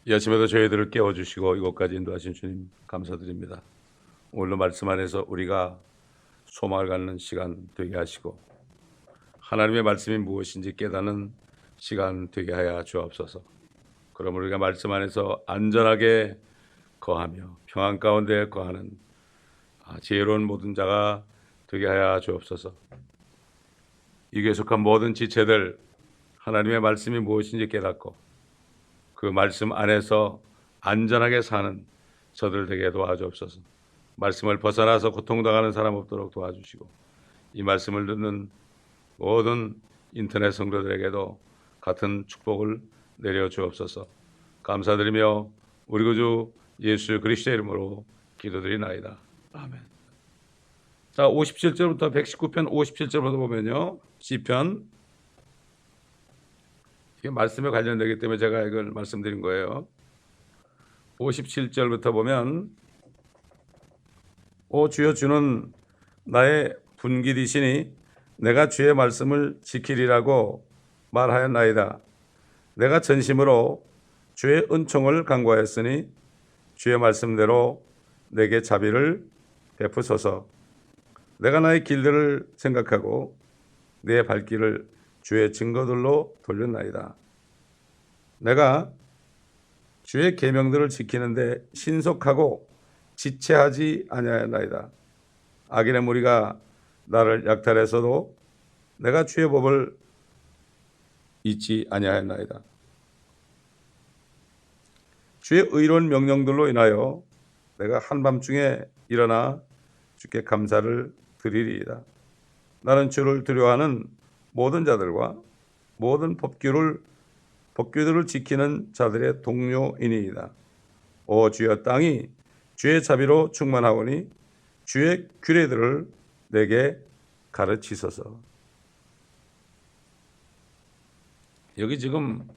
이 아침에도 저희들을 깨워주시고 이곳까지 인도하신 주님 감사드립니다. 오늘도 말씀 안에서 우리가 소망을 갖는 시간 되게 하시고 하나님의 말씀이 무엇인지 깨닫는 시간 되게 하여 주옵소서. 그럼 우리가 말씀 안에서 안전하게 거하며 평안 가운데 거하는 지혜로운 모든 자가 되게 하여 주옵소서. 이 교회 속한 모든 지체들 하나님의 말씀이 무엇인지 깨닫고 그 말씀 안에서 안전하게 사는 저들 되게 도와주옵소서. 말씀을 벗어나서 고통당하는 사람 없도록 도와주시고 이 말씀을 듣는 모든 인터넷 성도들에게도 같은 축복을 내려주옵소서. 감사드리며 우리 구주 예수 그리스도의 이름으로 기도드리나이다. 아멘. 자, 57절부터 119편 57절부터 보면요, 시편 이게 말씀에 관련되기 때문에 제가 이걸 말씀드린 거예요. 57절부터 보면 오 주여 주는 나의 분깃이시니 내가 주의 말씀을 지키리라고 말하였나이다. 내가 전심으로 주의 은총을 간구하였으니 주의 말씀대로 내게 자비를 베푸소서. 내가 나의 길들을 생각하고 내 발길을 주의 증거들로 돌렸나이다. 내가 주의 계명들을 지키는데 신속하고 지체하지 아니하였나이다. 악인의 무리가 나를 약탈해서도 내가 주의 법을 잊지 아니하였나이다. 주의 의로운 명령들로 인하여 내가 한밤중에 일어나 주께 감사를 드리리이다. 나는 주를 두려워하는 모든 자들과 모든 법규들을 지키는 자들의 동료이니이다. 오 주여 땅이 주의 자비로 충만하오니 주의 규례들을 내게 가르치소서. 여기 지금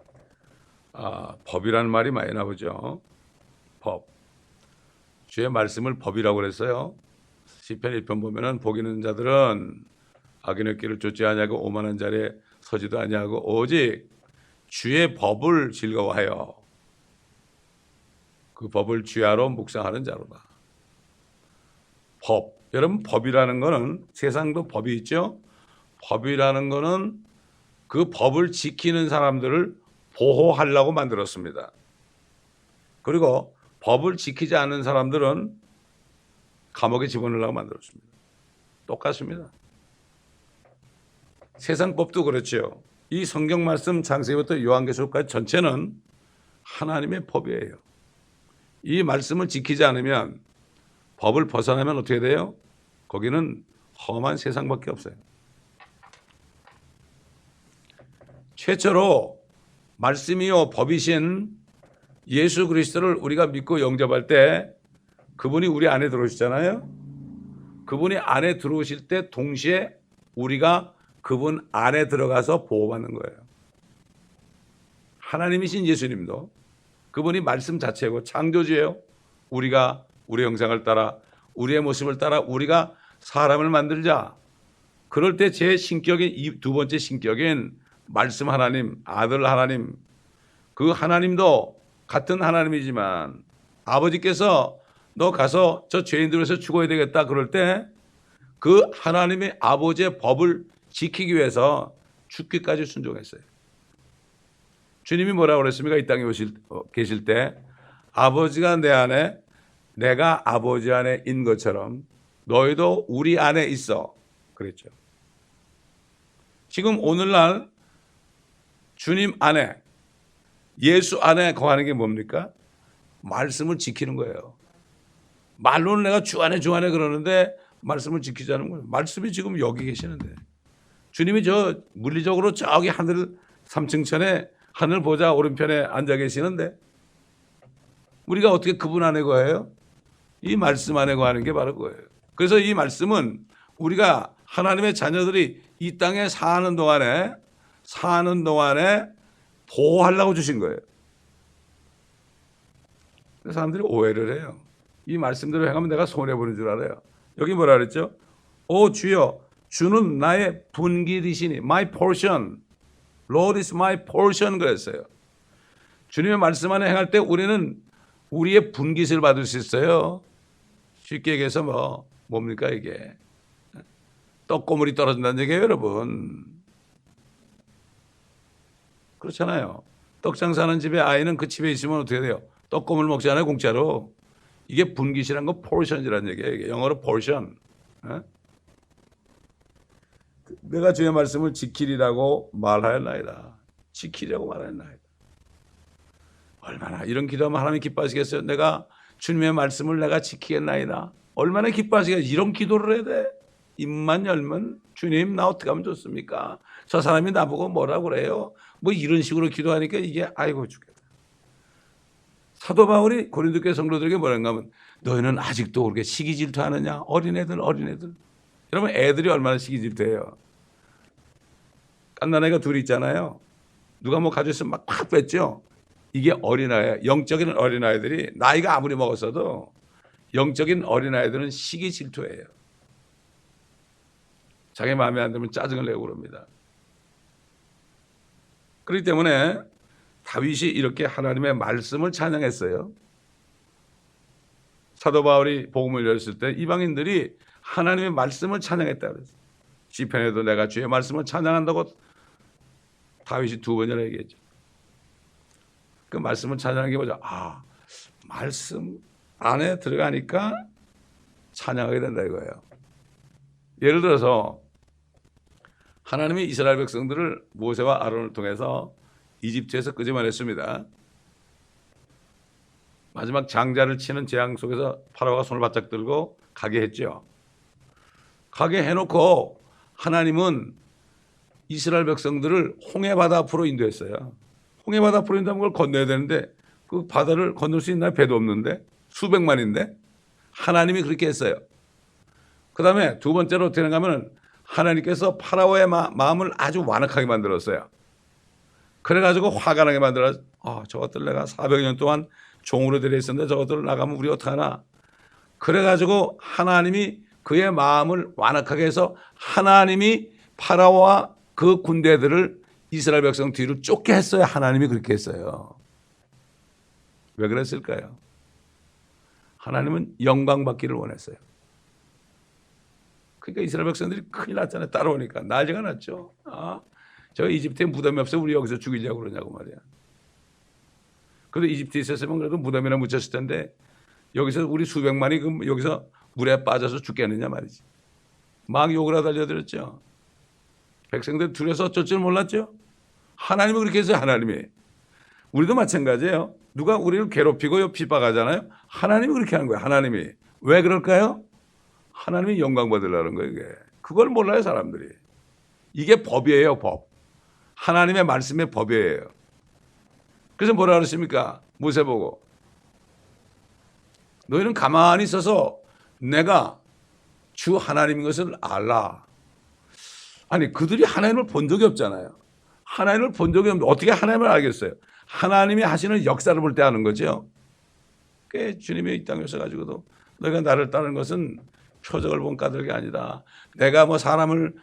법이라는 말이 많이 나오죠. 법. 주의 말씀을 법이라고 그랬어요. 시편 1편 보면은 복 있는 자들은 악인의 길을 쫓지 아니하고 오만한 자리에 서지도 아니하고 오직 주의 법을 즐거워하여 그 법을 주야로 묵상하는 자로다. 법. 여러분, 법이라는 거는 세상도 법이 있죠. 법이라는 거는 그 법을 지키는 사람들을 보호하려고 만들었습니다. 그리고 법을 지키지 않는 사람들은 감옥에 집어넣으려고 만들었습니다. 똑같습니다. 세상 법도 그렇죠. 이 성경 말씀 창세기부터 요한계시록까지 전체는 하나님의 법이에요. 이 말씀을 지키지 않으면, 법을 벗어나면 어떻게 돼요? 거기는 험한 세상밖에 없어요. 최초로 말씀이요 법이신 예수 그리스도를 우리가 믿고 영접할 때 그분이 우리 안에 들어오시잖아요. 그분이 안에 들어오실 때 동시에 우리가 그분 안에 들어가서 보호받는 거예요. 하나님이신 예수님도 그분이 말씀 자체고 창조주예요. 우리가 우리의 형상을 따라 우리의 모습을 따라 우리가 사람을 만들자. 그럴 때 제 신격인 이 두 번째 신격인 말씀 하나님, 아들 하나님, 그 하나님도 같은 하나님이지만 아버지께서 너 가서 저 죄인들에서 죽어야 되겠다 그럴 때 그 하나님의 아버지의 법을 지키기 위해서 죽기까지 순종했어요. 주님이 뭐라고 그랬습니까? 이 땅에 계실 때 아버지가 내 안에 내가 아버지 안에 있는 것처럼 너희도 우리 안에 있어 그랬죠. 지금 오늘날 주님 안에 예수 안에 거하는 게 뭡니까? 말씀을 지키는 거예요. 말로는 내가 주 안에 그러는데 말씀을 지키지 않는 거예요. 말씀이 지금 여기 계시는데 주님이 저 물리적으로 저기 하늘 3층천에 하늘 보좌 오른편에 앉아 계시는데 우리가 어떻게 그분 안에 거해요? 이 말씀 안에 거하는 게 바로 그거예요. 그래서 이 말씀은 우리가 하나님의 자녀들이 이 땅에 사는 동안에 보호하려고 주신 거예요. 사람들이 오해를 해요. 이 말씀대로 행하면 내가 손해보는 줄 알아요. 여기 뭐라 그랬죠? 오 주여 주는 나의 분깃이시니 my portion. Lord is my portion 그랬어요. 주님의 말씀 안에 행할 때 우리는 우리의 분깃을 받을 수 있어요. 쉽게 얘기해서 뭡니까 이게? 떡고물이 떨어진다는 얘기예요, 여러분. 그렇잖아요. 떡 장사하는 집에 아이는 그 집에 있으면 어떻게 돼요? 떡고물 먹잖아요, 공짜로. 이게 분깃이란 거 포션이라는 얘기예요. 이게 영어로 포션. 내가 주의 말씀을 지키리라고 말하였나이다. 지키려고 말하였나이다. 얼마나 이런 기도하면 하나님 기뻐하시겠어요? 내가 주님의 말씀을 내가 지키겠나이다. 얼마나 기뻐하시겠어요? 이런 기도를 해야 돼. 입만 열면 주님 나 어떻게 하면 좋습니까? 저 사람이 나보고 뭐라고 그래요? 뭐 이런 식으로 기도하니까 이게 아이고 죽겠다. 사도 바울이 고린도교회 성도들에게 뭐라는가 하면 너희는 아직도 그렇게 시기 질투하느냐? 어린애들. 여러분 애들이 얼마나 시기 질투해요? 깐난애가 둘이 있잖아요. 누가 뭐 가져있으면 막 팍 뺐죠? 이게 어린아이, 영적인 어린아이들이 나이가 아무리 먹었어도 영적인 어린아이들은 시기 질투예요. 자기 마음에 안 들면 짜증을 내고 그럽니다. 그렇기 때문에 다윗이 이렇게 하나님의 말씀을 찬양했어요. 사도 바울이 복음을 열었을 때 이방인들이 하나님의 말씀을 찬양했다 그랬어요. 시편에도 내가 주의 말씀을 찬양한다고 다윗이 2번이나 얘기했죠. 그 말씀을 찬양하는 게 뭐죠? 말씀 안에 들어가니까 찬양하게 된다 이거예요. 예를 들어서 하나님이 이스라엘 백성들을 모세와 아론을 통해서 이집트에서 끄집어냈습니다. 마지막 장자를 치는 재앙 속에서 파라오가 손을 바짝 들고 가게 했죠. 가게 해놓고 하나님은 이스라엘 백성들을 홍해바다 앞으로 인도했어요. 홍해바다 앞으로 인도하면 그걸 건너야 되는데 그 바다를 건널 수 있나요? 배도 없는데 수백만인데 하나님이 그렇게 했어요. 그 다음에 두 번째로 어떻게 하냐면 하나님께서 파라오의 마음을 아주 완악하게 만들었어요. 그래가지고 화가 나게 만들어서 저것들 내가 400년 동안 종으로 들여있었는데 저것들 나가면 우리 어떡하나. 그래가지고 하나님이 그의 마음을 완악하게 해서 하나님이 파라오와 그 군대들을 이스라엘 백성 뒤로 쫓게 했어요. 하나님이 그렇게 했어요. 왜 그랬을까요? 하나님은 영광 받기를 원했어요. 그러니까 이스라엘 백성들이 큰일 났잖아요. 따라오니까 난리가 났죠. 저 이집트에 무덤이 없어 우리 여기서 죽이려고 그러냐고 말이야. 그래도 이집트에 있었으면 그래도 무덤이나 묻혔을 텐데 여기서 우리 수백만이 여기서 물에 빠져서 죽겠느냐 말이지. 막 욕을 하다 달려들었죠. 백성들 둘이서 어쩔 줄 몰랐죠. 하나님이 그렇게 했어요. 하나님이. 우리도 마찬가지예요. 누가 우리를 괴롭히고 핍박하잖아요. 하나님이 그렇게 하는 거예요. 하나님이. 왜 그럴까요? 하나님이 영광 받으려는 거예요. 이게. 그걸 몰라요 사람들이. 이게 법이에요. 법. 하나님의 말씀의 법이에요. 그래서 뭐라 그러십니까? 모세 보고 너희는 가만히 있어서 내가 주 하나님인 것을 알라. 아니 그들이 하나님을 본 적이 없잖아요. 하나님을 본 적이 없는데 어떻게 하나님을 알겠어요? 하나님이 하시는 역사를 볼 때 아는 거죠. 주님이 이 땅에 오셔가지고도 너희가 나를 따르는 것은 표적을 본 까닭이 아니다. 내가 뭐 사람을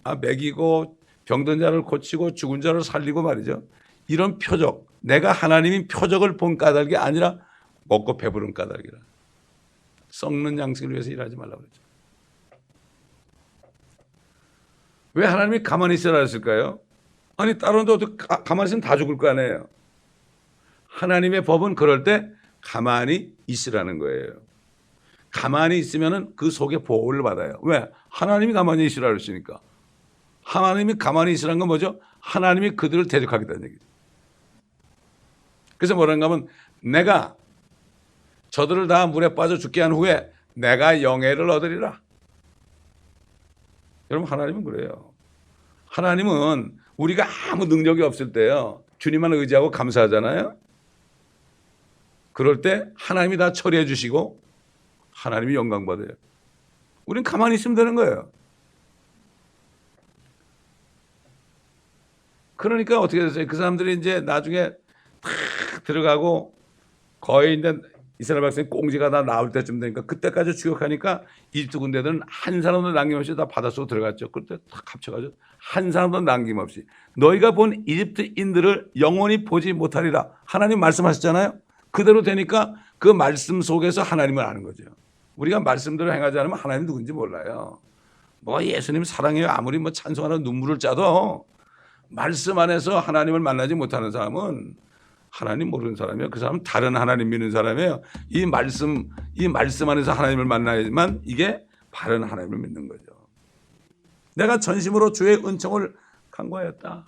먹이고 병든 자를 고치고 죽은 자를 살리고 말이죠. 이런 표적, 내가 하나님인 표적을 본 까닭이 아니라 먹고 배부른 까닭이라. 썩는 양식을 위해서 일하지 말라고 그랬죠. 왜 하나님이 가만히 있으라 했을까요? 아니 따로도 가만히 있으면 다 죽을 거 아니에요. 하나님의 법은 그럴 때 가만히 있으라는 거예요. 가만히 있으면 그 속에 보호를 받아요. 왜? 하나님이 가만히 있으라 그러시니까. 하나님이 가만히 있으라는 건 뭐죠? 하나님이 그들을 대적하겠다는 얘기죠. 그래서 뭐라는가 하면 내가 저들을 다 물에 빠져 죽게 한 후에 내가 영예를 얻으리라. 여러분 하나님은 그래요. 하나님은 우리가 아무 능력이 없을 때요. 주님만 의지하고 감사하잖아요. 그럴 때 하나님이 다 처리해 주시고 하나님이 영광 받아요. 우린 가만히 있으면 되는 거예요. 그러니까 어떻게 됐어요? 그 사람들이 이제 나중에 탁 들어가고 거의 이제 이스라엘 백성이 꽁지가 다 나올 때쯤 되니까 그때까지 추격하니까 이집트 군대들은 한 사람도 남김없이 다 바닷속으로 들어갔죠. 그때 다 합쳐가지고 한 사람도 남김없이 너희가 본 이집트인들을 영원히 보지 못하리라. 하나님 말씀하셨잖아요. 그대로 되니까 그 말씀 속에서 하나님을 아는 거죠. 우리가 말씀대로 행하지 않으면 하나님 누군지 몰라요. 뭐 예수님 사랑해요. 아무리 뭐 찬송하는 눈물을 짜도 말씀 안에서 하나님을 만나지 못하는 사람은 하나님 모르는 사람이에요. 그 사람은 다른 하나님 믿는 사람이에요. 이 말씀 안에서 하나님을 만나야지만 이게 바른 하나님을 믿는 거죠. 내가 전심으로 주의 은총을 간구하였다.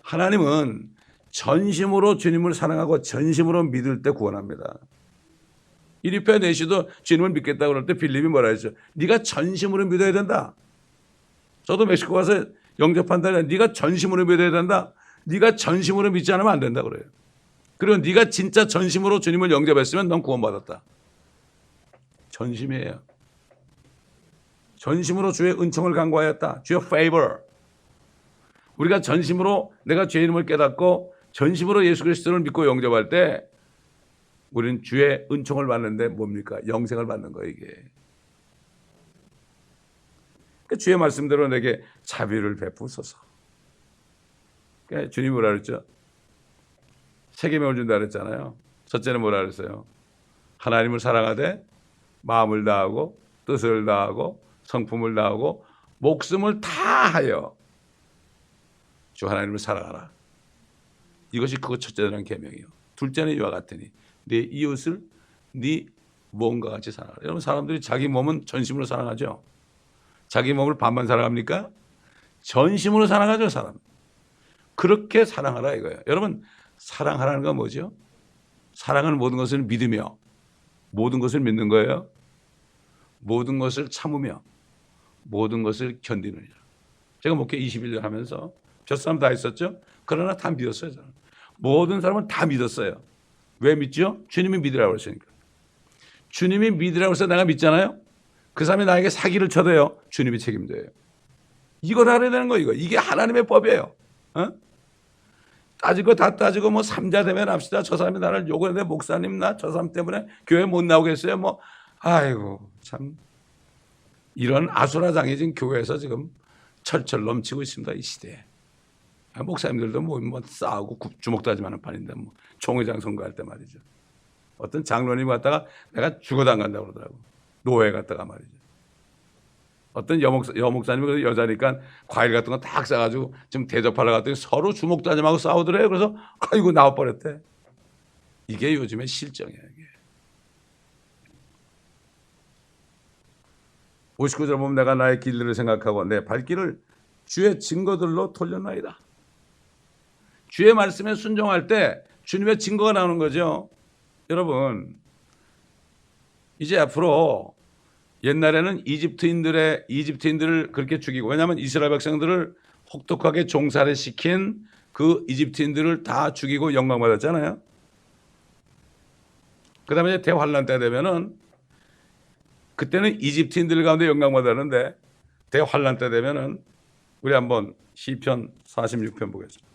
하나님은 전심으로 주님을 사랑하고 전심으로 믿을 때 구원합니다. 이리페 내시도 주님을 믿겠다고 그럴 때 빌립이 뭐라 했죠? 네가 전심으로 믿어야 된다. 저도 멕시코 가서 영접한다. 네가 전심으로 믿어야 된다. 네가 전심으로 믿지 않으면 안 된다 그래요. 그리고 네가 진짜 전심으로 주님을 영접했으면 넌 구원받았다. 전심이에요. 전심으로 주의 은총을 간구하였다. 주의 favor. 우리가 전심으로 내가 죄 이름을 깨닫고 전심으로 예수 그리스도를 믿고 영접할 때 우리는 주의 은총을 받는데 뭡니까? 영생을 받는 거예요, 이게. 그러니까 주의 말씀대로 내게 자비를 베푸소서. 그러니까 주님이 뭐라 그랬죠? 세 계명을 준다 그랬잖아요. 첫째는 뭐라 그랬어요? 하나님을 사랑하되 마음을 다하고 뜻을 다하고 성품을 다하고 목숨을 다하여 주 하나님을 사랑하라. 이것이 그거 첫째라는 계명이요. 둘째는 이와 같으니 네 이웃을 네 몸과 같이 사랑하라. 여러분 사람들이 자기 몸은 전심으로 사랑하죠. 자기 몸을 반만 사랑합니까? 전심으로 사랑하죠, 사람. 그렇게 사랑하라 이거예요. 여러분 사랑하라는 건 뭐죠? 사랑은 모든 것을 믿으며 모든 것을 믿는 거예요. 모든 것을 참으며 모든 것을 견디느냐. 제가 목회 21년 하면서 몇 사람 다 있었죠? 그러나 다 믿었어요. 저는. 모든 사람은 다 믿었어요. 왜 믿죠? 주님이 믿으라고 했으니까. 주님이 믿으라고 해서 내가 믿잖아요. 그 사람이 나에게 사기를 쳐도요. 주님이 책임져요. 이걸 알아야 되는 거예요. 이게 하나님의 법이에요. 어? 따지고 다 따지고 뭐 삼자 되면 합시다. 저 사람이 나를 욕을 했는데 목사님 나 저 사람 때문에 교회 못 나오겠어요. 뭐 아이고 참 이런 아수라장해진 교회에서 지금 철철 넘치고 있습니다. 이 시대에. 목사님들도 뭐 싸우고 주먹 다짐하는 판인데 뭐 총회장 선거할 때 말이죠. 어떤 장로님 갔다가 내가 죽어도 안 간다고 그러더라고. 노예 갔다가 말이죠. 어떤 여목사님이 여자니까 과일 같은 거 딱 싸가지고 지금 대접하러 갔더니 서로 주먹 다짐하고 싸우더래요. 그래서 아이고 나와버렸대. 이게 요즘의 실정이에요. 이게. 59절 보면 내가 나의 길들을 생각하고 내 발길을 주의 증거들로 돌렸나이다. 주의 말씀에 순종할 때 주님의 증거가 나오는 거죠. 여러분 이제 앞으로 옛날에는 이집트인들을 그렇게 죽이고 왜냐하면 이스라엘 백성들을 혹독하게 종살이 시킨 그 이집트인들을 다 죽이고 영광받았잖아요. 그 다음에 대환란 때 되면은 그때는 이집트인들 가운데 영광받았는데 대환란 때 되면은 우리 한번 시편 46편 보겠습니다.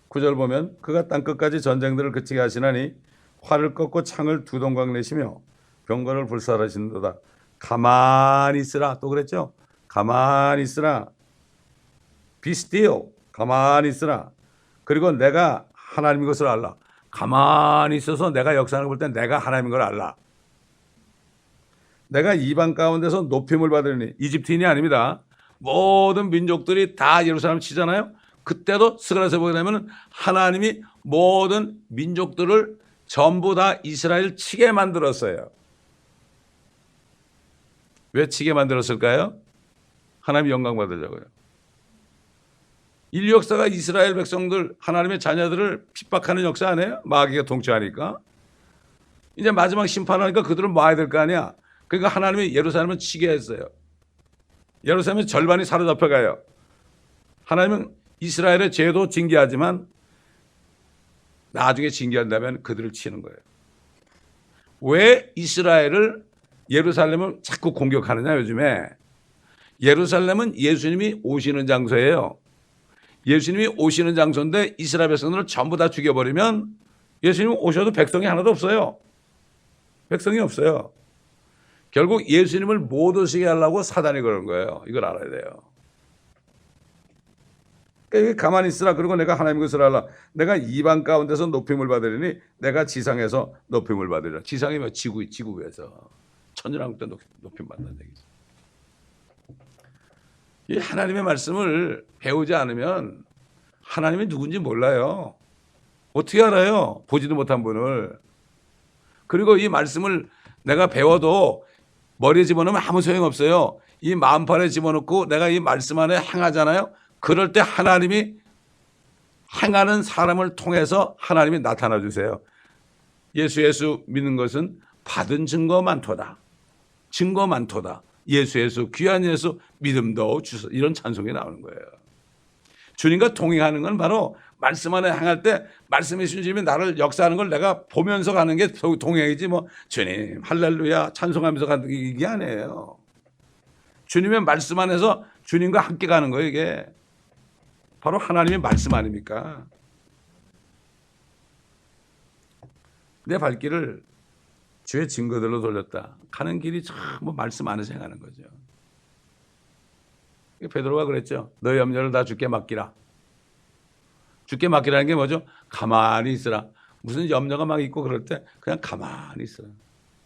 9절 보면 그가 땅끝까지 전쟁들을 그치게 하시나니 활을 꺾고 창을 두 동강 내시며 병거를 불살하시는도다. 가만히 있으라. 또 그랬죠. 가만히 있으라. Be still. 가만히 있으라. 그리고 내가 하나님인 것을 알라. 가만히 있어서 내가 역사를 볼 때 내가 하나님인 걸 알라. 내가 이방 가운데서 높임을 받으니 이집트인이 아닙니다. 모든 민족들이 다 예루살렘 치잖아요. 그때도 스가랴서 보게 되면 하나님이 모든 민족들을 전부 다 이스라엘 치게 만들었어요. 왜 치게 만들었을까요? 하나님 영광 받으려고요. 인류 역사가 이스라엘 백성들 하나님의 자녀들을 핍박하는 역사 아니에요? 마귀가 통치하니까. 이제 마지막 심판하니까 그들은 모아야 될 거 아니야. 그러니까 하나님이 예루살렘을 치게 했어요. 예루살렘의 절반이 사로잡혀가요. 하나님은 이스라엘의 죄도 징계하지만 나중에 징계한다면 그들을 치는 거예요. 왜 이스라엘을 예루살렘을 자꾸 공격하느냐 요즘에. 예루살렘은 예수님이 오시는 장소예요. 예수님이 오시는 장소인데 이스라엘 백성들을 전부 다 죽여버리면 예수님 오셔도 백성이 하나도 없어요. 백성이 없어요. 결국 예수님을 못 오시게 하려고 사단이 그런 거예요. 이걸 알아야 돼요. 그러니까 가만히 있으라. 그리고 내가 하나님 것을 알라. 내가 이방 가운데서 높임을 받으리니 내가 지상에서 높임을 받으리라. 지상이 뭐 지구 위에서 천년왕국때 높임 받는 얘기죠. 이 하나님의 말씀을 배우지 않으면 하나님이 누군지 몰라요. 어떻게 알아요? 보지도 못한 분을. 그리고 이 말씀을 내가 배워도 머리에 집어넣으면 아무 소용없어요. 이 마음판에 집어넣고 내가 이 말씀 안에 행하잖아요. 그럴 때 하나님이 행하는 사람을 통해서 하나님이 나타나 주세요. 예수 믿는 것은 받은 증거 많도다. 증거 많도다. 예수 귀한 예수 믿음도 주소. 이런 찬송이 나오는 거예요. 주님과 동행하는 건 바로 말씀 안에 행할 때 말씀해 주신 주님이 나를 역사하는 걸 내가 보면서 가는 게 동행이지 뭐 주님 할렐루야 찬송하면서 가는 게 이게 아니에요. 주님의 말씀 안에서 주님과 함께 가는 거예요. 이게 바로 하나님의 말씀 아닙니까? 내 발길을 주의 증거들로 돌렸다. 가는 길이 전부 말씀 안에서 행하는 거죠. 베드로가 그랬죠. 너의 염려를 다 주께 맡기라. 주께 맡기라는 게 뭐죠? 가만히 있으라. 무슨 염려가 막 있고 그럴 때 그냥 가만히 있으라.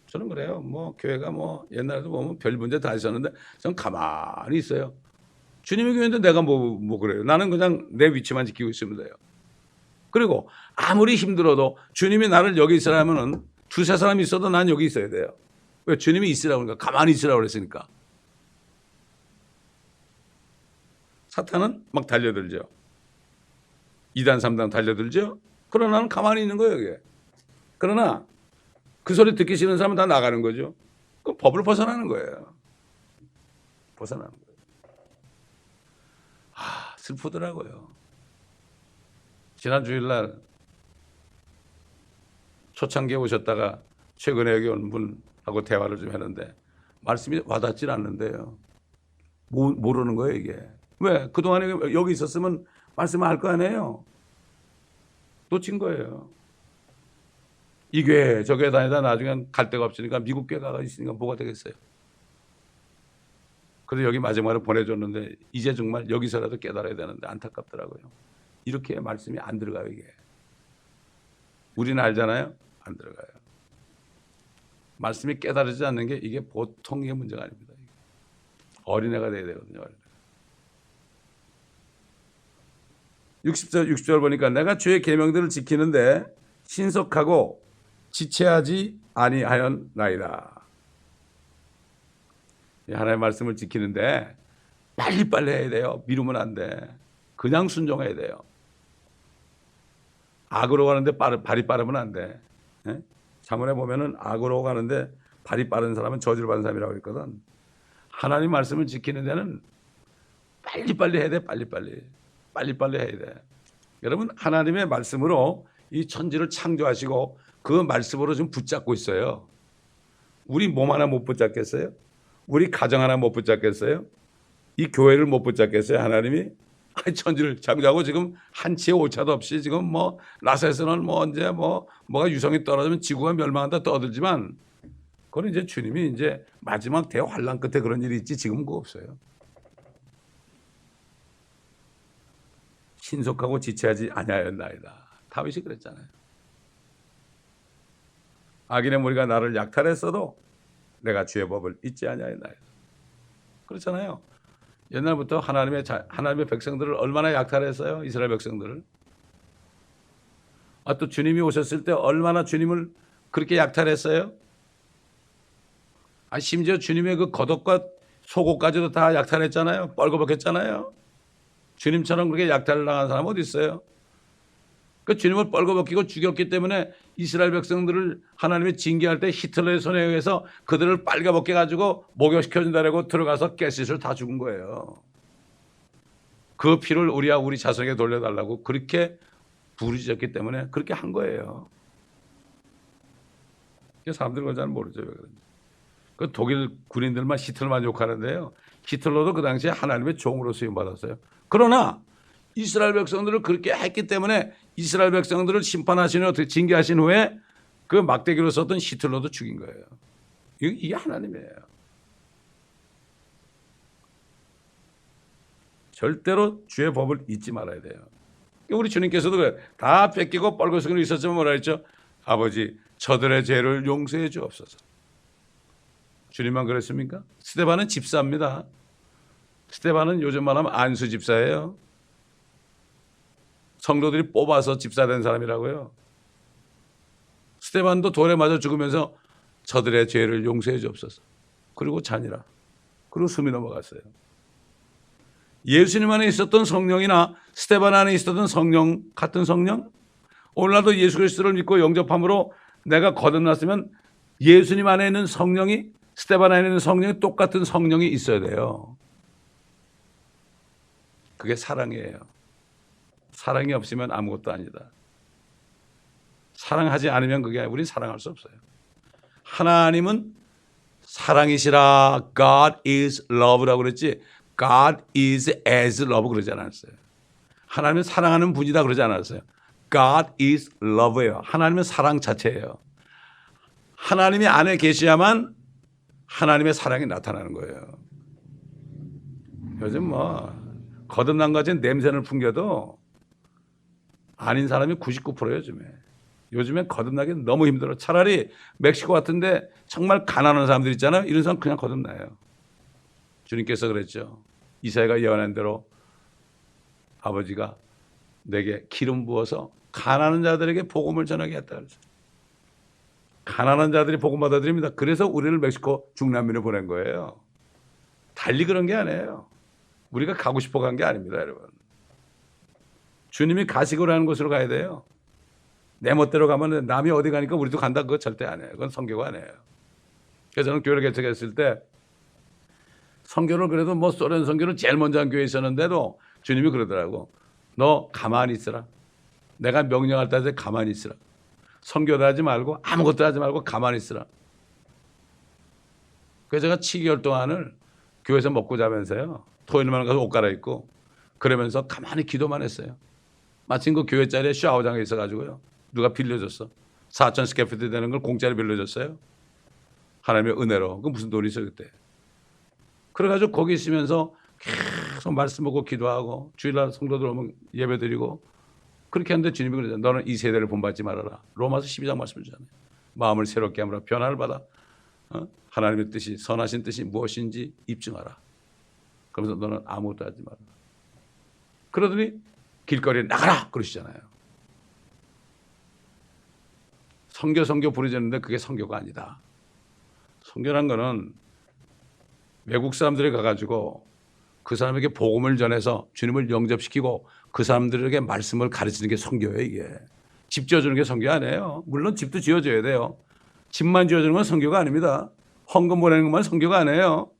저는 그래요. 뭐 교회가 뭐 옛날에도 보면 별 문제 다 있었는데 저는 가만히 있어요. 주님의 교회인데 내가 뭐 그래요. 나는 그냥 내 위치만 지키고 있으면 돼요. 그리고 아무리 힘들어도 주님이 나를 여기 있으라 하면은 두세 사람이 있어도 난 여기 있어야 돼요. 왜? 주님이 있으라고 그러니까. 가만히 있으라고 그랬으니까. 사탄은 막 달려들죠. 2단, 3단 달려들죠. 그러나 나는 가만히 있는 거예요, 여기. 그러나 그 소리 듣기 싫은 사람은 다 나가는 거죠. 그 법을 벗어나는 거예요. 벗어나는 거예요. 슬프더라고요. 지난 주일날 초창기에 오셨다가 최근에 여기 온 분하고 대화를 좀 했는데 말씀이 와닿질 않는데요. 모르는 거예요, 이게. 왜? 그동안에 여기 있었으면 말씀을 할 거 아니에요. 놓친 거예요. 이 교회 저 교회 다니다 나중에 갈 데가 없으니까 미국 교회 가가 있으니까 뭐가 되겠어요. 그래서 여기 마지막으로 보내줬는데 이제 정말 여기서라도 깨달아야 되는데 안타깝더라고요. 이렇게 말씀이 안 들어가요, 이게. 우리는 알잖아요. 안 들어가요. 말씀이 깨달아지지 않는 게 이게 보통의 문제가 아닙니다. 어린애가 돼야 되거든요. 어린애. 60절 보니까 내가 주의 계명들을 지키는데 신속하고 지체하지 아니하였나이다. 하나님의 말씀을 지키는데 빨리빨리 해야 돼요. 미루면 안 돼. 그냥 순종해야 돼요. 악으로 가는데 발이 빠르면 안 돼. 자문에 보면은 악으로 가는데 발이 빠른 사람은 저주를 받는 사람이라고 했거든. 하나님 말씀을 지키는 데는 빨리빨리 해야 돼. 빨리빨리 해야 돼. 여러분 하나님의 말씀으로 이 천지를 창조하시고 그 말씀으로 지금 붙잡고 있어요. 우리 몸 하나 못 붙잡겠어요? 우리 가정 하나 못 붙잡겠어요? 이 교회를 못 붙잡겠어요? 하나님이 천지를 창조하고 지금 한치의 오차도 없이 지금 뭐 나사에서는 뭐 언제 뭐가 유성이 떨어지면 지구가 멸망한다 떠들지만 그건 이제 주님이 이제 마지막 대환란 끝에 그런 일이 있지 지금은 그거 없어요. 신속하고 지체하지 아니하였나이다. 다윗이 그랬잖아요. 악인의 무리가 나를 약탈했어도 내가 주의 법을 잊지 아니하였나이다. 그렇잖아요. 옛날부터 하나님의 백성들을 얼마나 약탈했어요. 이스라엘 백성들을. 또 주님이 오셨을 때 얼마나 주님을 그렇게 약탈했어요. 심지어 주님의 그 겉옷과 속옷까지도 다 약탈했잖아요. 뻘거벗겼잖아요. 주님처럼 그렇게 약탈을 당한 사람 어디 있어요? 그 주님을 뻘거벗기고 죽였기 때문에 이스라엘 백성들을 하나님이 징계할 때 히틀러의 손에 의해서 그들을 빨가벗겨 가지고 목욕시켜준다고 들어가서 가스를 다 죽은 거예요. 그 피를 우리 자손에게 돌려달라고 그렇게 부르짖었기 때문에 그렇게 한 거예요. 사람들이 그걸 잘 모르죠. 왜 그런지. 그 독일 군인들만 히틀러만 욕하는데요. 히틀러도 그 당시에 하나님의 종으로 쓰임받았어요. 그러나 이스라엘 백성들을 그렇게 했기 때문에 이스라엘 백성들을 심판하신 후에 징계하신 후에 그 막대기로 썼던 히틀러도 죽인 거예요. 이게 하나님이에요. 절대로 주의 법을 잊지 말아야 돼요. 우리 주님께서도 그래. 다 뺏기고 뻘거숭이로 있었지만 뭐라 했죠? 아버지 저들의 죄를 용서해 주옵소서. 주님만 그랬습니까? 스데반은 집사입니다. 스데반은 요즘 말하면 안수 집사예요. 성도들이 뽑아서 집사된 사람이라고요. 스데반도 돌에 맞아 죽으면서 저들의 죄를 용서해 주옵소서. 그리고 잔이라. 그리고 숨이 넘어갔어요. 예수님 안에 있었던 성령이나 스데반 안에 있었던 성령 같은 성령? 오늘날도 예수 그리스도를 믿고 영접함으로 내가 거듭났으면 예수님 안에 있는 성령이 스데반 안에 있는 성령이 똑같은 성령이 있어야 돼요. 그게 사랑이에요. 사랑이 없으면 아무것도 아니다. 사랑하지 않으면 그게 우린 사랑할 수 없어요. 하나님은 사랑이시라. God is love라고 그랬지 God is as love 그러지 않았어요. 하나님은 사랑하는 분이다 그러지 않았어요. God is love예요. 하나님은 사랑 자체예요. 하나님이 안에 계셔야만 하나님의 사랑이 나타나는 거예요. 요즘 뭐 거듭난 것 같은 냄새를 풍겨도 아닌 사람이 99%예요. 요즘엔 거듭나기 너무 힘들어. 차라리 멕시코 같은데 정말 가난한 사람들 있잖아요. 이런 사람 그냥 거듭나요. 주님께서 그랬죠. 이사야가 예언한 대로 아버지가 내게 기름 부어서 가난한 자들에게 복음을 전하게 했다 그랬어요. 가난한 자들이 복음 받아들입니다. 그래서 우리를 멕시코 중남미로 보낸 거예요. 달리 그런 게 아니에요. 우리가 가고 싶어 간 게 아닙니다, 여러분. 주님이 가시고 하는 곳으로 가야 돼요. 내 멋대로 가면 남이 어디 가니까 우리도 간다. 그거 절대 안 해요. 그건 선교가 아니에요. 그래서 저는 교회를 개척했을 때 선교를 그래도 뭐 소련 선교를 제일 먼저 한 교회에 있었는데도 주님이 그러더라고. 너 가만히 있으라. 내가 명령할 때까지 가만히 있으라. 선교도 하지 말고 아무것도 하지 말고 가만히 있으라. 그래서 제가 7개월 동안을 교회에서 먹고 자면서요. 토요일만 가서 옷 갈아입고 그러면서 가만히 기도만 했어요. 마침 그 교회 자리에 샤워장에 있어가지고요. 누가 빌려줬어. 4,000 스퀘어피트 되는 걸 공짜로 빌려줬어요. 하나님의 은혜로. 그 무슨 돈이 있어 그때. 그래가지고 거기 있으면서 계속 말씀 보고 기도하고 주일날 성도들 오면 예배드리고 그렇게 하는데 주님이 그러잖아요. 너는 이 세대를 본받지 말아라. 로마서 12장 말씀 주잖아요. 마음을 새롭게 하므로 변화를 받아. 하나님의 뜻이 선하신 뜻이 무엇인지 입증하라. 그러면서 너는 아무것도 하지 마라. 그러더니 길거리에 나가라 그러시잖아요. 선교 부르짖는데 그게 선교가 아니다. 선교란 거는 외국 사람들이 가가지고 그 사람에게 복음을 전해서 주님을 영접시키고 그 사람들에게 말씀을 가르치는 게 선교예요. 이게 집 지어주는 게 선교 아니에요. 물론 집도 지어줘야 돼요. 집만 지어주는 건 선교가 아닙니다. 헌금 보내는 것만 선교가 아니에요.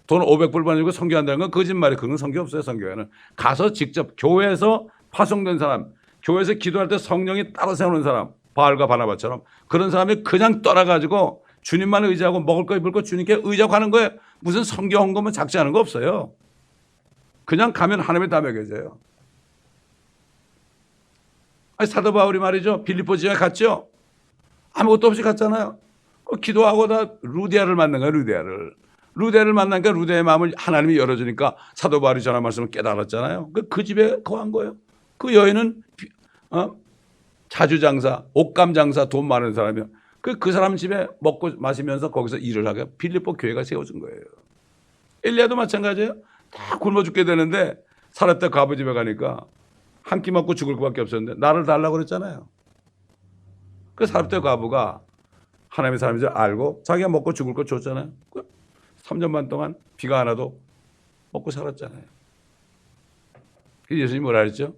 돈 500불 받고 선교한다는 건 거짓말이에요. 그건 선교 없어요. 선교회는 가서 직접 교회에서 파송된 사람, 교회에서 기도할 때 성령이 따로 세우는 사람, 바알과 바나바처럼 그런 사람이 그냥 떠나가지고 주님만 의지하고 먹을 거 입을 거 주님께 의지하고 하는 거예요. 무슨 선교 헌금은 작정하는 거 없어요. 그냥 가면 하나님이 다 먹여줘요. 아니, 사도 바울이 말이죠. 빌립보 지역에 갔죠. 아무것도 없이 갔잖아요. 기도하고 다 루디아를 만난 거예요. 루디아를 만나니까 루디아의 마음을 하나님이 열어주니까 사도 바울이 전한 말씀을 깨달았잖아요. 그 집에 거한 거예요. 그 여인은 자주장사, 옷감장사 돈 많은 사람이요. 그 사람 집에 먹고 마시면서 거기서 일을 하게 빌립보 교회가 세워진 거예요. 엘리야도 마찬가지예요. 다 굶어 죽게 되는데 사렙다 과부 집에 가니까 한 끼 먹고 죽을 것밖에 없었는데 나를 달라고 그랬잖아요. 그 사렙다 과부가 하나님의 사람인 줄 알고 자기가 먹고 죽을 거 줬잖아요. 3년 반 동안 비가 안 와도 먹고 살았잖아요. 예수님이 뭐라 그랬죠?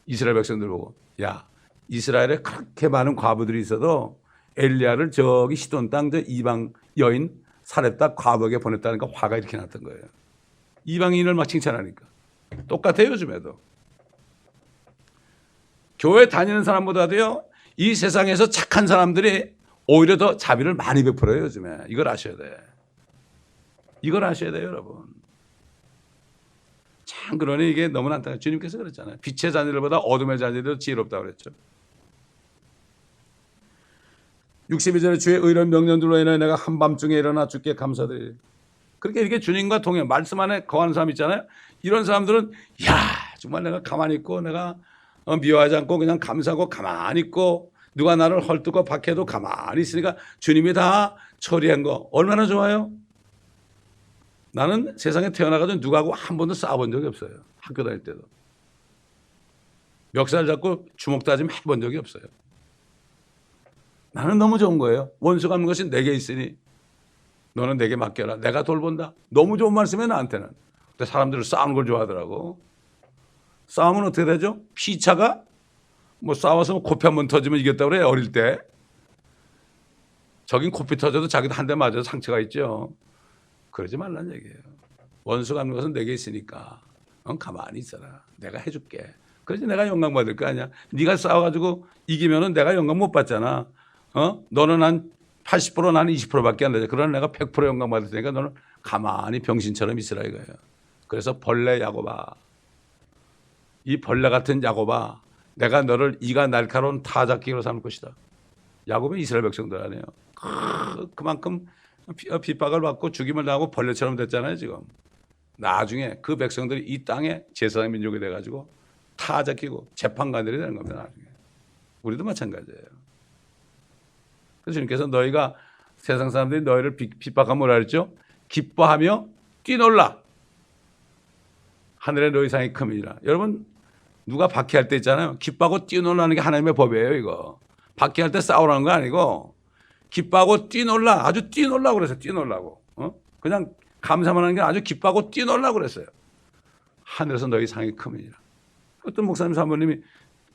이스라엘 백성들 보고 야 이스라엘에 그렇게 많은 과부들이 있어도 엘리야를 저기 시돈 땅 저 이방 여인 사렙다 과부에게 보냈다니까 화가 이렇게 났던 거예요. 이방인을 막 칭찬하니까. 똑같아요 요즘에도. 교회 다니는 사람보다도요 이 세상에서 착한 사람들이 오히려 더 자비를 많이 베풀어요 요즘에. 이걸 아셔야 돼. 이걸 아셔야 돼요 여러분. 참 그러니 이게 너무나 안타까워요. 주님께서 그랬잖아요. 빛의 자녀들보다 어둠의 자녀들이 지혜롭다고 그랬죠. 62절에 주의 의로운 명령들로 인해 내가 한밤중에 일어나 주께 감사드리리. 그렇게 이렇게 주님과 동행, 말씀 안에 거하는 사람 있잖아요. 이런 사람들은 야 정말 내가 가만히 있고 내가 미워하지 않고 그냥 감사하고 가만히 있고 누가 나를 헐뜯고 박해도 가만히 있으니까 주님이 다 처리한 거 얼마나 좋아요. 나는 세상에 태어나가지고 누구하고 한 번도 싸워본 적이 없어요. 학교 다닐 때도. 멱살 잡고 주먹 다짐 해본 적이 없어요. 나는 너무 좋은 거예요. 원수 갚는 것이 내게 있으니 너는 내게 맡겨라. 내가 돌본다. 너무 좋은 말씀이에요 나한테는. 근데 사람들은 싸우는 걸 좋아하더라고. 싸움은 어떻게 되죠? 피차가 뭐 싸워서 코피 한 번 터지면 이겼다고 그래요. 어릴 때. 저긴 코피 터져도 자기도 한 대 맞아서 상처가 있죠. 그러지 말란 얘기예요. 원수 갚는 것은 내게 있으니까 가만히 있어라. 내가 해줄게. 그래서 내가 영광 받을 거 아니야. 네가 싸워가지고 이기면은 내가 영광 못 받잖아. 너는 한 80% 나는 20%밖에 안 되죠. 그러나 내가 100% 영광 받을 테니까 너는 가만히 병신처럼 있으라 이거예요. 그래서 벌레 야곱아, 이 벌레 같은 야곱아, 내가 너를 이가 날카로운 타작기로 삼을 것이다. 야곱은 이스라엘 백성들 아니에요. 그만큼 핍박을 받고 죽임을 당하고 벌레처럼 됐잖아요 지금. 나중에 그 백성들이 이 땅에 제사장 민족이 돼가지고 타작기고 재판관들이 되는 겁니다. 나중에. 우리도 마찬가지예요. 그래서 주님께서 너희가 세상 사람들이 너희를 핍박하면 뭐라 그랬죠? 기뻐하며 뛰놀라. 하늘의 너희 상이 큼이니라. 여러분 누가 박해할 때 있잖아요. 기뻐하고 뛰놀라는 게 하나님의 법이에요. 이거. 박해할 때 싸우라는 거 아니고 기뻐하고 뛰놀라. 아주 뛰놀라고 그랬어요. 뛰놀라고. 그냥 감사만 하는 게 아주 기뻐하고 뛰놀라고 그랬어요. 하늘에서 너희 상이 큼이니라. 어떤 목사님 사모님이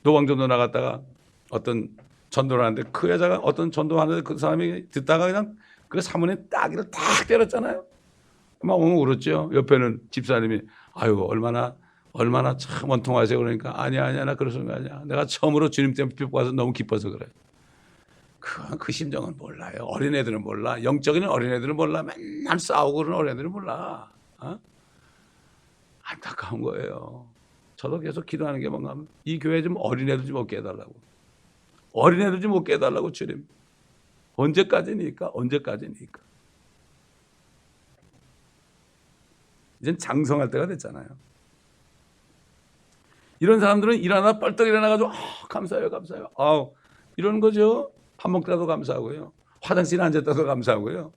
노방전도 나갔다가 어떤 전도를 하는데 그 여자가 어떤 전도하는데 그 사람이 듣다가 그냥 그 사모님 따기를 탁 때렸잖아요. 막 울었죠. 옆에는 집사님이 아유 얼마나 참 원통하세요. 그러니까 아니야 나 그러는 거 아니야. 내가 처음으로 주님 때문에 핍박해서 너무 기뻐서 그래. 그 심정은 몰라요. 어린애들은 몰라. 영적인 어린애들은 몰라. 맨날 싸우고 그러는 어린애들은 몰라. 안타까운 거예요. 저도 계속 기도하는 게 뭔가 하면 이 교회 좀 어린애들 좀 얻게 해달라고. 어린애들 좀 얻게 해달라고 주님. 언제까지니까. 이젠 장성할 때가 됐잖아요. 이런 사람들은 일어나다 뻘떡 일어나가지고 감사해요. 이러는 거죠. 밥 먹다도 감사하고요. 화장실에 앉았다도 감사하고요.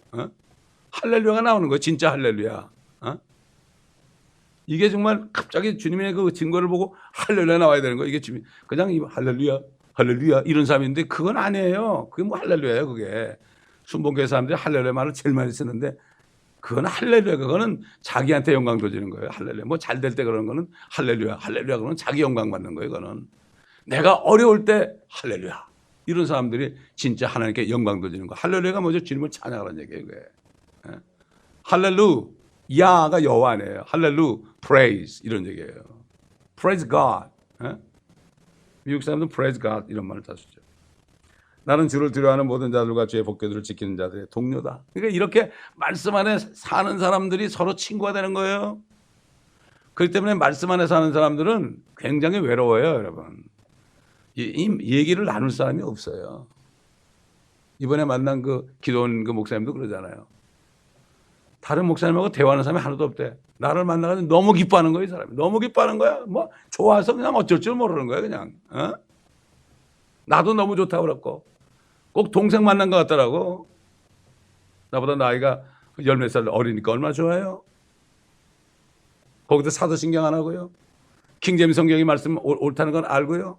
할렐루야가 나오는 거예요. 진짜 할렐루야. 이게 정말 갑자기 주님의 그 증거를 보고 할렐루야 나와야 되는 거예요. 이게 주님 그냥 할렐루야 이런 사람인데 그건 아니에요. 그게 뭐 할렐루야예요. 그게 순복교회 사람들이 할렐루야 말을 제일 많이 쓰는데 그건 할렐루야. 그거는 자기한테 영광 돌리는 거예요. 할렐루야. 뭐 잘 될 때 그러는 거는 할렐루야. 그러면 자기 영광 받는 거예요. 그거는 내가 어려울 때 할렐루야. 이런 사람들이 진짜 하나님께 영광 돌리는 거. 할렐루야가 뭐죠? 주님을 찬양하라는 얘기예요. 그게. 할렐루야가 여호와 아니에요. 할렐루 praise 이런 얘기예요. praise God. 미국 사람들은 praise God 이런 말을 다 쓰죠. 나는 주를 두려워하는 모든 자들과 주의 법궤들을 지키는 자들의 동료다. 그러니까 이렇게 말씀 안에 사는 사람들이 서로 친구가 되는 거예요. 그렇기 때문에 말씀 안에 사는 사람들은 굉장히 외로워요, 여러분. 이 얘기를 나눌 사람이 없어요. 이번에 만난 그 기도원 그 목사님도 그러잖아요. 다른 목사님하고 대화하는 사람이 하나도 없대. 나를 만나가지고 너무 기뻐하는 거예요, 이 사람이. 너무 기뻐하는 거야. 뭐 좋아서 그냥 어쩔 줄 모르는 거야, 그냥. 나도 너무 좋다고 그랬고. 꼭 동생 만난 것 같더라고. 나보다 나이가 열 몇 살 어리니까 얼마나 좋아요. 거기도 사도신경 안 하고요. 킹제임스 성경이 말씀 옳다는 건 알고요.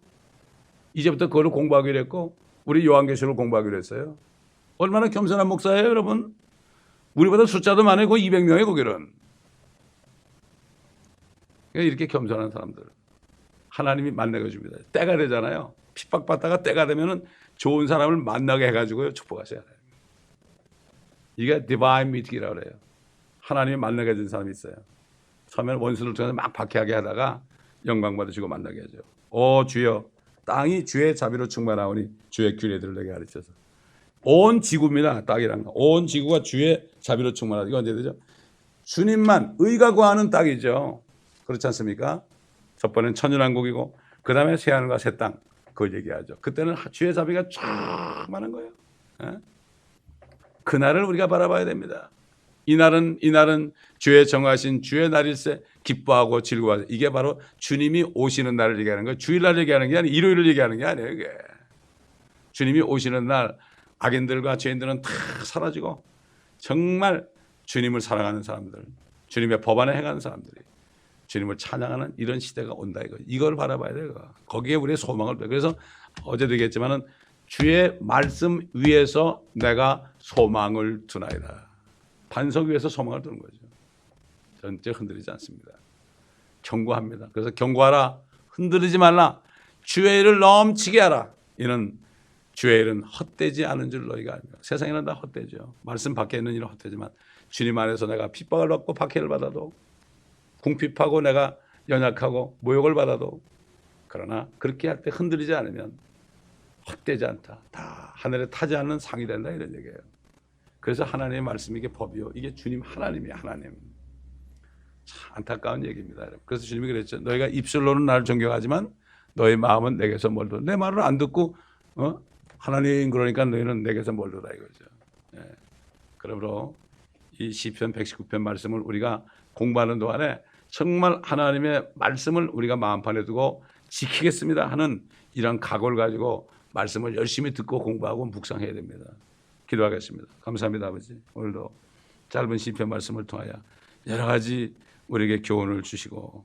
이제부터 그걸 공부하기로 했고 우리 요한계시록을 공부하기로 했어요. 얼마나 겸손한 목사예요, 여러분. 우리보다 숫자도 많고 200명의 거기는. 이렇게 겸손한 사람들 하나님이 만나게 줍니다. 때가 되잖아요. 핍박받다가 때가 되면은 좋은 사람을 만나게 해가지고요 축복하셔야 돼요. 이게 디바인 미팅이라고 그래요. 하나님이 만나게 해준 사람이 있어요. 처음에는 원수를 통해서 막 박해하게 하다가 영광 받으시고 만나게 하죠. 오 주여 땅이 주의 자비로 충만하오니 주의 규례들을 내게 가르쳐서. 온 지구입니다. 땅이란 거. 온 지구가 주의 자비로 충만하다. 이거 언제 되죠? 주님만 의가 구하는 땅이죠. 그렇지 않습니까? 첫 번째는 천연왕국이고 그 다음에 새하늘과 새 땅 그걸 얘기하죠. 그때는 주의 자비가 쫙 많은 거예요. 예? 그날을 우리가 바라봐야 됩니다. 이날은 주의 정하신 주의 날일세 기뻐하고 즐거워하자. 이게 바로 주님이 오시는 날을 얘기하는 거예요. 주일날 얘기하는 게 아니에요. 일요일을 얘기하는 게 아니에요. 이게. 주님이 오시는 날 악인들과 죄인들은 다 사라지고 정말 주님을 사랑하는 사람들, 주님의 법안에 행하는 사람들이 주님을 찬양하는 이런 시대가 온다 이거. 이걸 바라봐야 돼요. 거기에 우리의 소망을 둬요. 그래서 어제도 얘기했지만은 주의 말씀 위에서 내가 소망을 두나이다. 반석 위에서 소망을 두는 거죠. 전체 흔들리지 않습니다. 경고합니다. 그래서 경고하라. 흔들리지 말라. 주의 일을 넘치게 하라. 이는 주의 일은 헛되지 않은 줄 너희가 알며. 세상에는 다 헛되죠. 말씀 밖에 있는 일은 헛되지만 주님 안에서 내가 핍박을 받고 박해를 받아도 궁핍하고 내가 연약하고 모욕을 받아도 그러나 그렇게 할 때 흔들리지 않으면 헛되지 않다. 다 하늘에 타지 않는 상이 된다 이런 얘기예요. 그래서 하나님의 말씀이 이게 법이요. 이게 주님 하나님이에요. 하나님. 참 안타까운 얘기입니다. 여러분. 그래서 주님이 그랬죠. 너희가 입술로는 나를 존경하지만 너희 마음은 내게서 멀다. 내 말을 안 듣고 하나님 그러니까 너희는 내게서 멀다 이거죠. 예. 그러므로 이 시편 119편 말씀을 우리가 공부하는 동안에 정말 하나님의 말씀을 우리가 마음판에 두고 지키겠습니다 하는 이런 각오를 가지고 말씀을 열심히 듣고 공부하고 묵상해야 됩니다. 기도하겠습니다. 감사합니다 아버지. 오늘도 짧은 시편 말씀을 통하여 여러 가지 우리에게 교훈을 주시고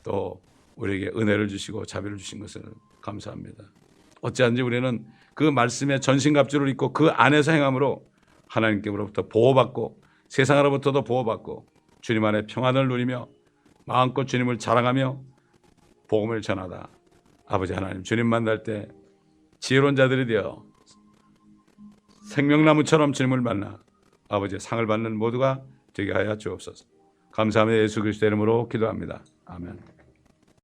또 우리에게 은혜를 주시고 자비를 주신 것을 감사합니다. 어찌한지 우리는 그 말씀의 전신갑주를 입고 그 안에서 행함으로 하나님께로부터 보호받고 세상으로부터도 보호받고 주님 안에 평안을 누리며 마음껏 주님을 자랑하며 복음을 전하다. 아버지 하나님 주님 만날 때 지혜로운 자들이 되어 생명나무처럼 주님을 만나 아버지의 상을 받는 모두가 되게 하여 주옵소서. 감사하며 예수 그리스도의 이름으로 기도합니다. 아멘.